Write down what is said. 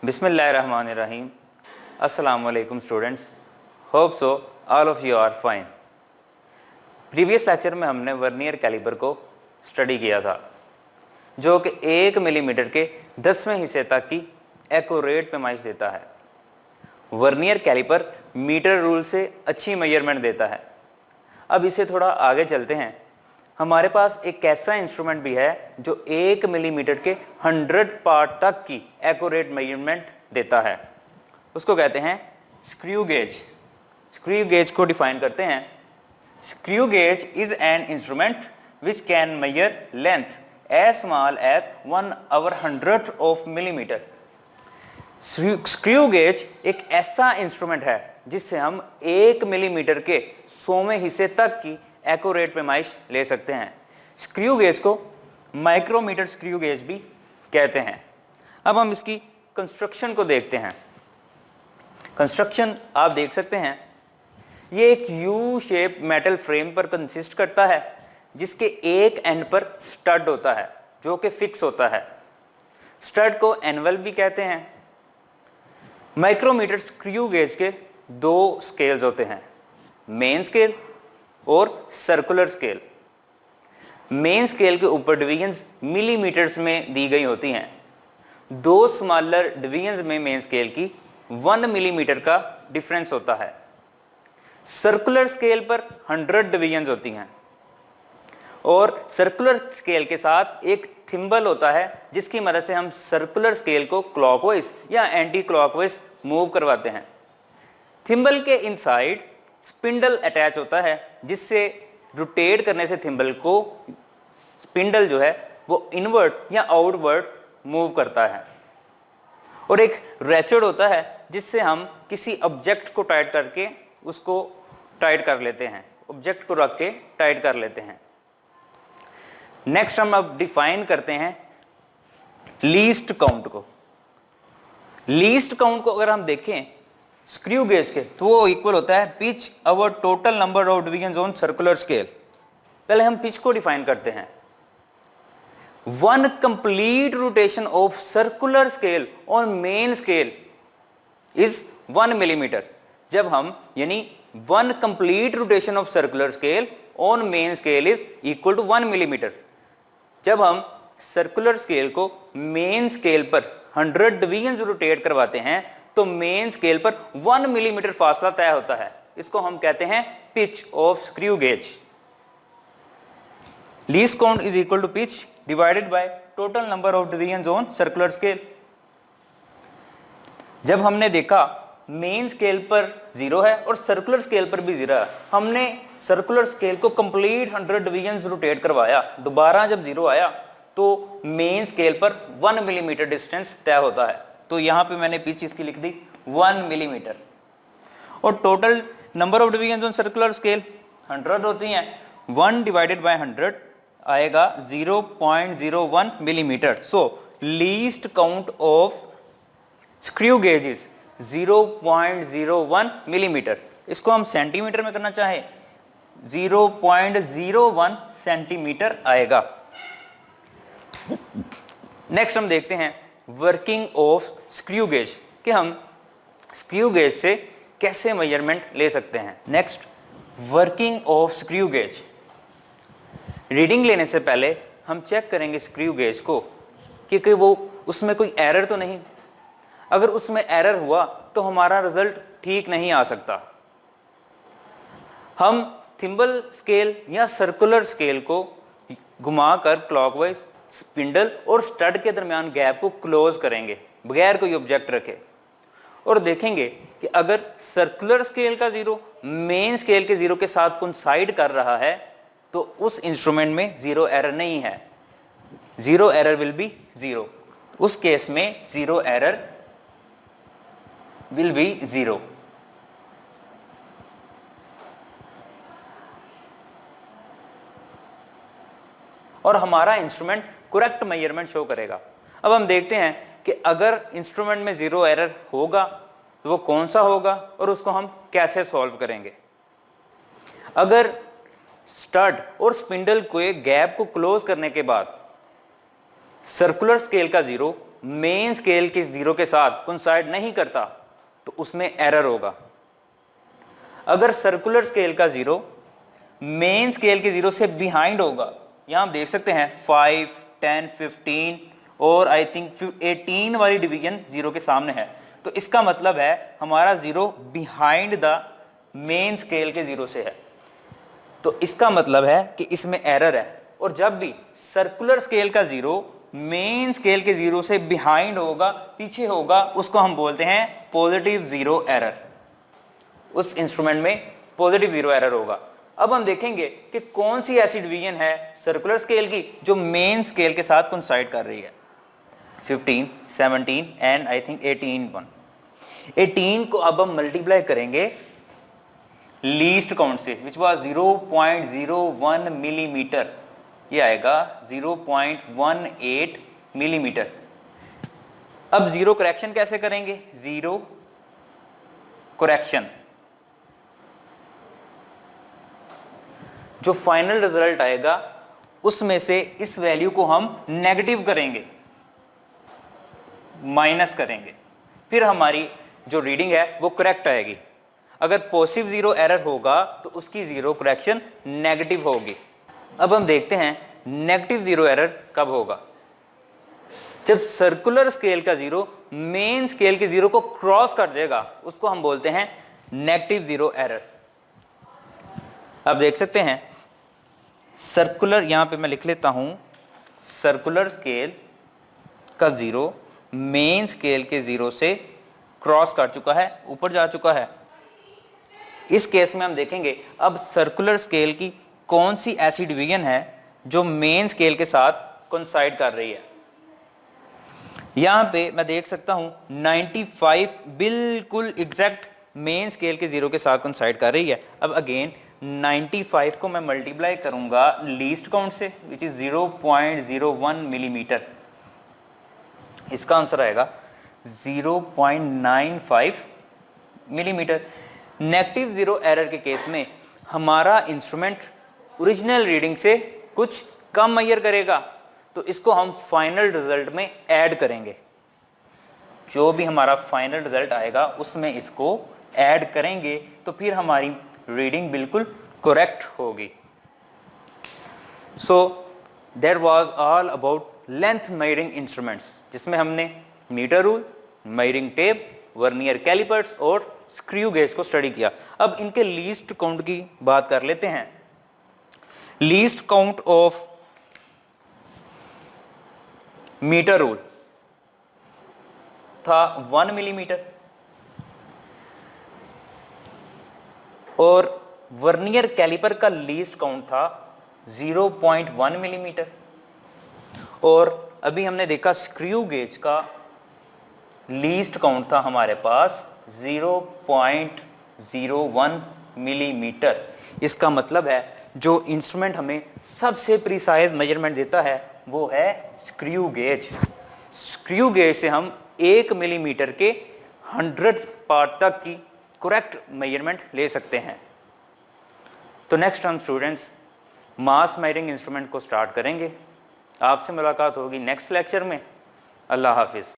Bismillahirrahmanirrahim. Assalamualaikum students. Hope so all of you are fine. Previous lecture में हमने vernier caliper को study किया था जो कि 1 मिलीमीटर के 10वें हिस्से तक की एक्यूरेट पैमाइश देता है। वर्नियर कैलिपर मीटर रूल से अच्छी मेजरमेंट देता है। अब इसे थोड़ा आगे चलते हैं। हमारे पास एक ऐसा इंस्ट्रूमेंट भी है जो 1 मिलीमीटर के 100 पार्ट तक की एक्यूरेट मेजरमेंट देता है। उसको कहते हैं स्क्रू गेज। स्क्रू गेज को डिफाइन करते हैं। Screw gauge is an instrument which can measure length as small as 1/100 of millimetre. Screw gauge एक ऐसा इंस्ट्रूमेंट है जिससे हम 1 मिलीमीटर के 100वें हिस्से तक की एक्यूरेट पैमाइश ले सकते हैं। स्क्रू गेज को माइक्रोमीटर स्क्रू गेज भी कहते हैं। अब हम इसकी कंस्ट्रक्शन को देखते हैं। कंस्ट्रक्शन आप देख सकते हैं, ये एक यू शेप मेटल फ्रेम पर कंसिस्ट करता है जिसके एक एंड पर स्टड होता है जो कि फिक्स होता है। स्टड को एनवल भी कहते हैं। माइक्रोमीटर स्क्रू गेज के 2 स्केल्स होते हैं, मेन स्केल और सर्कुलर स्केल। मेन स्केल के ऊपर डिवीजन्स मिलीमीटर्स में दी गई होती हैं। 2 स्मॉलर डिवीजन्स में मेन स्केल की 1 मिलीमीटर का डिफरेंस होता है। सर्कुलर स्केल पर 100 डिवीजन्स होती हैं और सर्कुलर स्केल के साथ एक थिम्बल होता है जिसकी मदद से हम सर्कुलर स्केल को क्लॉकवाइज या एंटी क्लॉकवाइज मूव करवाते हैं। थिम्बल के इनसाइड स्पिंडल अटैच होता है जिससे रोटेट करने से थिम्बल को स्पिंडल जो है वो इनवर्ट या आउटवर्ड मूव करता है। और एक रैचेट होता है जिससे हम किसी ऑब्जेक्ट को टाइट करके उसको टाइट कर लेते हैं, ऑब्जेक्ट को रख के टाइट कर लेते हैं। नेक्स्ट हम अब डिफाइन करते हैं लीस्ट काउंट को। लीस्ट काउंट को अगर हम देखें स्क्रू गेज के तो वो इक्वल होता है pitch over total number of divisions on circular scale. पहले हम पिच को डिफाइन करते हैं। 1 complete rotation of circular scale on main scale is 1 millimetre. जब हम यानी 1 complete rotation of circular scale on main scale is equal to 1 millimetre. जब हम सर्कुलर स्केल को मेन स्केल पर 100 डिवीजन्स रोटेट करवाते हैं तो मेन स्केल पर 1 मिलीमीटर फासला तय होता है। इसको हम कहते हैं pitch of screw gauge. Least count is equal to pitch divided by total number of divisions on circular scale. जब हमने देखा मेन स्केल पर 0 है और सर्कुलर स्केल पर भी 0 है, हमने सर्कुलर स्केल को कंप्लीट 100 डिवीजन्स रोटेट करवाया। दोबारा जब 0 आया तो मेन स्केल पर 1 मिलीमीटर डिस्टेंस तय होता है। तो यहां पे मैंने पिच इसकी लिख दी 1 मिलीमीटर। और total number of divisions on circular scale 100 होती हैं। 1 डिवाइडेड बाय 100 आएगा 0.01 millimetre. So least count of screw gauge is 0.01 millimetre. इसको हम सेंटीमीटर में करना चाहे 0.01 सेंटीमीटर आएगा। नेक्स्ट हम देखते हैं वर्किंग ऑफ स्क्रू गेज कि हम स्क्रू गेज से कैसे मेजरमेंट ले सकते हैं। Next working of screw gauge. Reading लेने से पहले हम चेक करेंगे स्क्रू गेज को कि वो उसमें कोई एरर तो नहीं। अगर उसमें एरर हुआ तो हमारा रिजल्ट ठीक नहीं आ सकता। हम थिम्बल स्केल या सर्कुलर स्केल को घुमाकर क्लॉकवाइज स्पिंडल और स्टड के दरमियान गैप को क्लोज करेंगे बगैर कोई ऑब्जेक्ट रखे और देखेंगे कि अगर सर्कुलर स्केल का 0 मेन स्केल के 0 के साथ कोइंसाइड कर रहा है तो उस इंस्ट्रूमेंट में 0 एरर नहीं है। 0 एरर विल बी 0। उस केस में 0 एरर विल बी 0। और हमारा इंस्ट्रूमेंट करेक्ट मेजरमेंट शो करेगा। अब हम देखते हैं कि अगर इंस्ट्रूमेंट में 0 एरर होगा तो वो कौन सा होगा और उसको हम कैसे सॉल्व करेंगे। अगर स्टड और स्पिंडल को एक गैप को क्लोज करने के बाद सर्कुलर स्केल का 0 मेन स्केल के जीरो के साथ कोइंसाइड नहीं करता तो उसमें एरर होगा। अगर सर्कुलर स्केल का जीरो मेन स्केल के जीरो से बिहाइंड होगा, यहां आप देख सकते हैं 5, 10, 15 और आई थिंक 18 वाली डिवीजन जीरो के सामने है, तो इसका मतलब है हमारा zero behind the main scale के जीरो से है, तो इसका मतलब है कि इसमें एरर है। और जब भी सर्कुलर स्केल का जीरो मेन स्केल के जीरो से बिहाइंड होगा, पीछे होगा, उसको हम बोलते हैं पॉजिटिव जीरो एरर। उस इंस्ट्रूमेंट में पॉजिटिव जीरो एरर होगा। अब हम देखेंगे कि कौन सी ऐसी डिवीजन है सर्कुलर स्केल की जो मेन स्केल के साथ कोइंसाइड कर रही है। 15, 17 एंड आई थिंक 18 को अब हम मल्टीप्लाई करेंगे लीस्ट काउंट से, विच वाज 0.01 मिलीमीटर, ये आएगा 0.18 मिलीमीटर। अब जीरो करेक्शन कैसे करेंगे? जीरो करेक्शन, जो फाइनल रिजल्ट आएगा उसमें से इस वैल्यू को हम नेगेटिव करेंगे, माइनस करेंगे, फिर हमारी जो रीडिंग है वो करेक्ट आएगी। अगर पॉजिटिव जीरो एरर होगा तो उसकी जीरो करेक्शन नेगेटिव होगी। अब हम देखते हैं नेगेटिव जीरो एरर कब होगा। जब सर्कुलर स्केल का जीरो मेन स्केल के जीरो को क्रॉस कर देगा, उसको हम बोलते हैं नेगेटिव जीरो एरर। अब देख सकते हैं सर्कुलर, यहां पे मैं लिख लेता हूं, सर्कुलर स्केल का जीरो मेन स्केल के जीरो से क्रॉस कर चुका है, ऊपर जा चुका है। इस केस में हम देखेंगे अब सर्कुलर स्केल की कौन सी ऐसी डिवीजन है जो मेन स्केल के साथ कोइंसाइड कर रही है। यहां पे मैं देख सकता हूं 95 बिल्कुल एग्जैक्ट मेन स्केल के जीरो के साथ कोइंसाइड कर रही है। अब अगेन 95 को मैं मल्टीप्लाई करूंगा लीस्ट काउंट से, विच इज 0.01 मिलीमीटर। इसका आंसर आएगा 0.95 मिलीमीटर। नेगेटिव जीरो एरर के केस में हमारा इंस्ट्रूमेंट ओरिजिनल रीडिंग से कुछ कम मेजर करेगा, तो इसको हम फाइनल रिजल्ट में ऐड करेंगे। जो भी हमारा फाइनल रिजल्ट आएगा उसमें इसको ऐड करेंगे, तो फिर हमारी रीडिंग बिल्कुल करेक्ट होगी। So that was all about length measuring instruments, जिसमें हमने metre rule, measuring tape, vernier callipers और स्क्रू गेज को स्टडी किया। अब इनके लीस्ट काउंट की बात कर लेते हैं। Least count of metre rule था 1 मिलीमीटर और वर्नियर कैलिपर का लीस्ट काउंट था 0.1 मिलीमीटर। और अभी हमने देखा स्क्रू गेज का लीस्ट काउंट था हमारे पास 0.01 मिलीमीटर। इसका मतलब है जो इंस्ट्रूमेंट हमें सबसे प्रिसाइज मेजरमेंट देता है वो है स्क्रू गेज। स्क्रू गेज से हम 1 मिलीमीटर के 100 पार्ट तक की करेक्ट मेजरमेंट ले सकते हैं। तो नेक्स्ट हम स्टूडेंट्स मास मेजरिंग इंस्ट्रूमेंट को स्टार्ट करेंगे। आपसे मुलाकात होगी नेक्स्ट लेक्चर में। अल्लाह हाफिज।